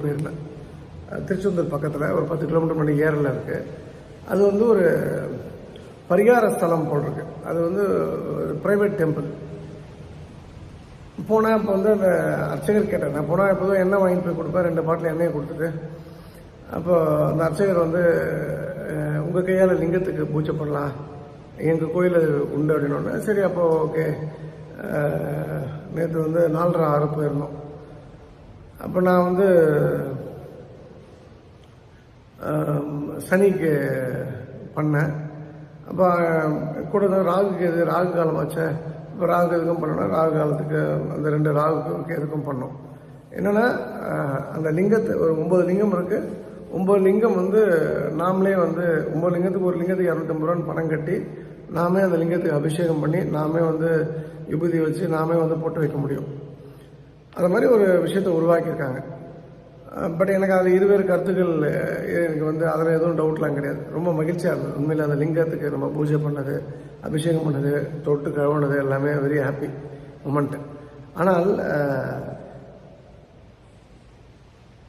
ஊருக்கு போயிருந்தேன். திருச்செந்தூர் பக்கத்தில் ஒரு 10 கிலோமீட்டர் மணி ஏரில் இருக்குது. அது வந்து ஒரு பரிகார ஸ்தலம் போல் இருக்கு. அது வந்து ஒரு ப்ரைவேட் டெம்பிள். போனால் இப்போ வந்து அந்த அர்ச்சகர் கேட்டேன். நான் போனால் எப்போதும் எண்ணெய் வாங்கிட்டு போய் கொடுப்பேன், 2 பாட்டில் எண்ணெயை கொடுத்துட்டு. அப்போ அந்த அர்ச்சகர் வந்து உங்கள் கையால் லிங்கத்துக்கு பூஜை பண்ணலாம், எங்கள் கோயில் உண்டு அப்படின்னோடனே சரி அப்போ ஓகே. நேற்று வந்து 4:30 போயிருந்தோம். அப்போ நான் வந்து சனிக்கு பண்ணேன். அப்போ கூட ராகுக்கு ராகு காலம் ஆச்சே. இப்போ ராகு எதுக்கும் பண்ணோன்னா ராகு காலத்துக்கு அந்த 2 ராகுக்கு எதுக்கும் பண்ணோம். என்னென்னா அந்த லிங்கத்தை ஒரு 9 லிங்கம் இருக்குது. 9 லிங்கம் வந்து நாமளே வந்து 9 லிங்கத்துக்கு ஒரு லிங்கத்துக்கு 250 ரூபான்னு பணம் கட்டி நாமே அந்த லிங்கத்துக்கு அபிஷேகம் பண்ணி நாமே வந்து விபூதி வச்சு நாமே வந்து போட்டு வைக்க முடியும். அது மாதிரி ஒரு விஷயத்தை உருவாக்கியிருக்காங்க. பட் எனக்கு அதில் இருவேறு கருத்துக்கள் எனக்கு வந்து அதில் எதுவும் டவுட்லாம் கிடையாது. ரொம்ப மகிழ்ச்சியாக இருந்தது உண்மையில். அந்த லிங்கத்துக்கு நம்ம பூஜை பண்ணது, அபிஷேகம் பண்ணது, தொட்டு கழுவுனது எல்லாமே வெரி ஹாப்பி மூமெண்ட்டு. ஆனால்